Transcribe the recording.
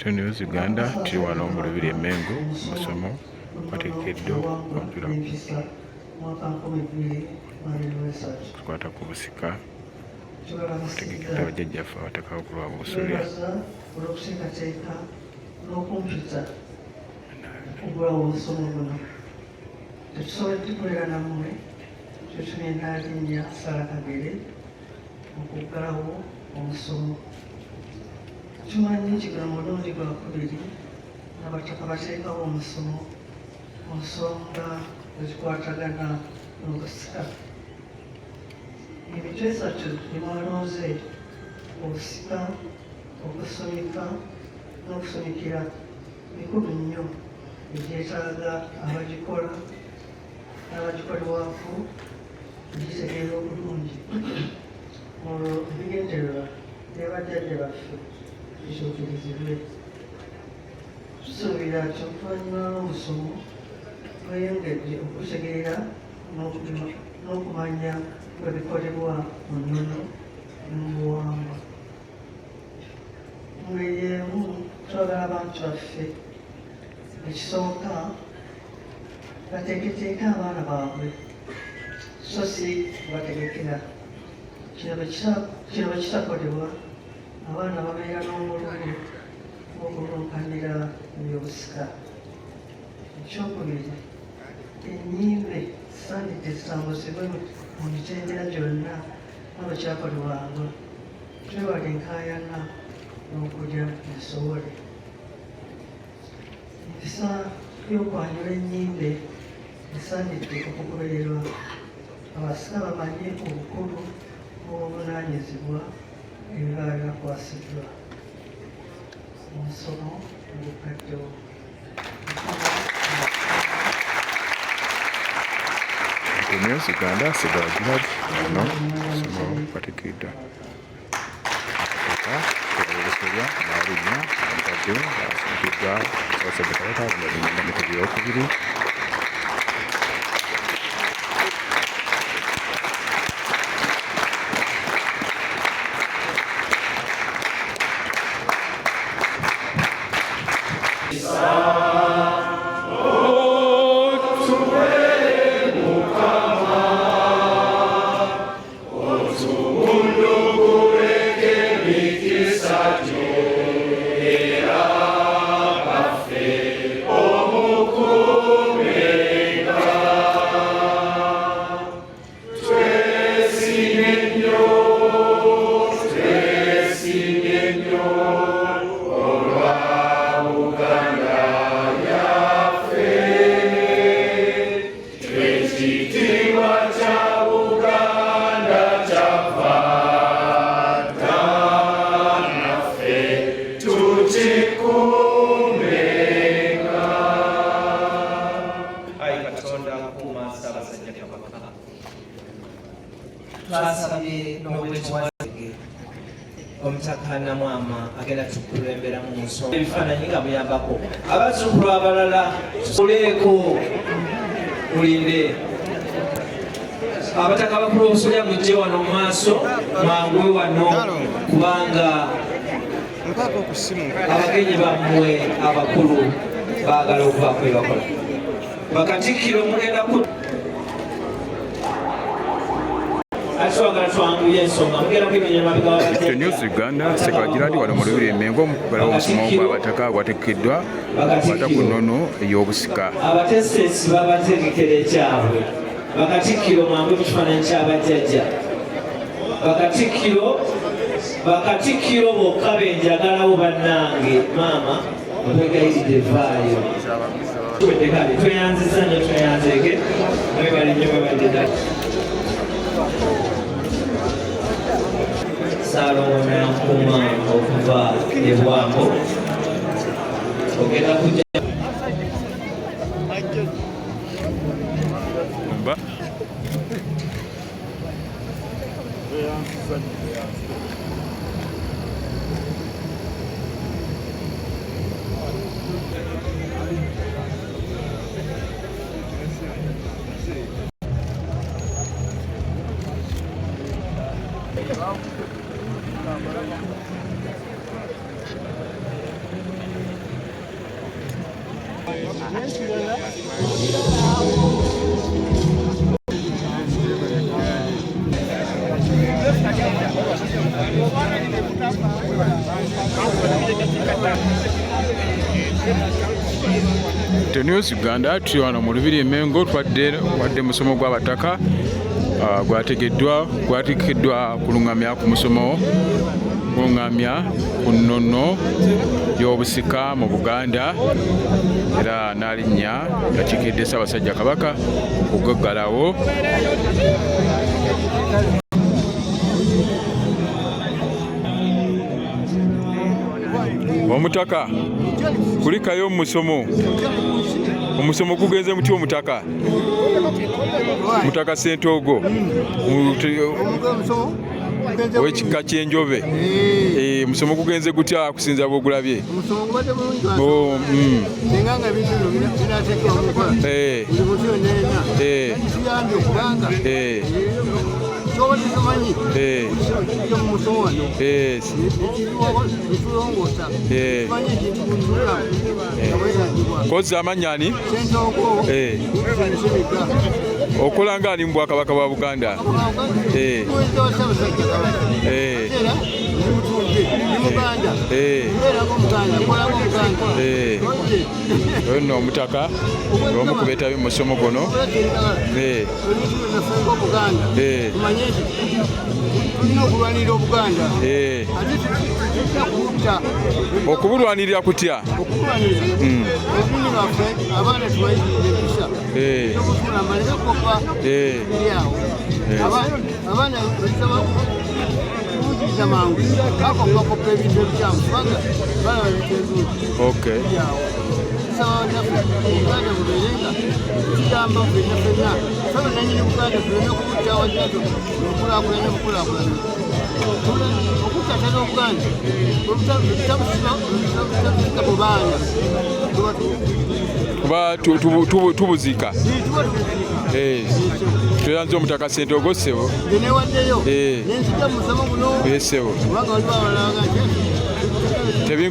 News Uganda tuli wano mu Lubiri Mengo musomo bateekawo kompyuta kukwata ku busika bategekeddwa bajjajjaffe Abataka Abakulu abuusulya obusomo buno tetusobodde kukolera nammwe tutumye Nnaalinnya Kagere okuggalawo omusomo. Tukimanyi nti guno mulundi gwa kubiri Abataka bateekawo omusomo mu nsonga ezikwatagana n'obusika. Emitwe esatu emwalonze: obusika, okusomeka n'okusomekera bikulu nnyo ebyetaaga abagikola n'abagikolebwako gitegeera obulungi. Olwo ebigendererwa by'abajjajja baffe bituukirizibwe. Tusuubira nti oluvannyuma lw'omusomo tweyongedde okutegeera n'okumanya bwe bikolebwa mu nnono ne mu buwangwa. Mu ngeri emu twagala abantu baffe ekisooka bateeketeeke abaana baabwe so si bategekera. Kino bwe kitakolebwa abaana babeera n'omululu okulunkanira eby'obusika. Ekyokubiri, ennyimbe saanidde zitambuzibwe mu mitendera gyonna nga bwe kyakolebwanga. Twewale enkaayana n'okulya ensobole. Empisa y'okwanjula ennyimbe esaanidde okugobererwa. Abasika bamanye obukulu bw'obuvunaanyizibwa ebiba byakwasiddwa. Omusomo ogukaddewo. News Uganda sigala girabi wano musomo bateekeddwa obusomeddwa Nnaalinnya omukadde asimikiddwa Ssaabasajja Kabaka Nnaalinnya Emitwe ebyokubiri. Ssaabasajja Kabaka twasabye n'obwetwage Omutaka Namwama agenda tukulembera mu nsonga ebifaananyi nga muyambako abazzukulu abalala tuleeko mulinde Abataka Abakulu obusolya mujje wano mu maaso mwangwe wano kubanga abagenyi bammwe abakulu baagala okubaako bye bakola. Bakatikkiro mugenda ku News Uganda sekagirali wano mu Lubiri Mengo mukuggalawo omusomo gw'Abataka agwategekeddwa kwata ku nnono ey'obusika. Abatesesi babategekera ekyabwe. Bakatikkiro mwangu ekifaananyi ky'abajjajja. Bakatikkiro bokka benjagalawo bannange maama okwegayirira evaayo. Tweyanziza nnyo tweyanzeege mwebale nnyo mwebadde Saalongo Nankuma okuva eBwambo ogenda kujja News Uganda tuli wano mu Lubiri Mengo wadde musomo gw'abataka gwategekeddwa kulungamya ku musomo kulungamya ku nnono y'obusika mu Buganda era Nnaalinnya yakiikidde Ssaabasajja Kabaka kuggalawo. Omutaka kulikayo omusomo gugenze muti omutaka mutaka Ssentogo ow'ekika ky'enjobe musomo gugenze gutya kusinza bw'ogulabye? Kozi amanyani okola nga ali mu Bwakabaka bwa Buganda. Oyo nno omutaka omu ku beetabi mu musomo guno. Okubulwanirira kutya? Okay. Kuba tubuzika tuyanze omutaka Ssentogo ssebo ssebo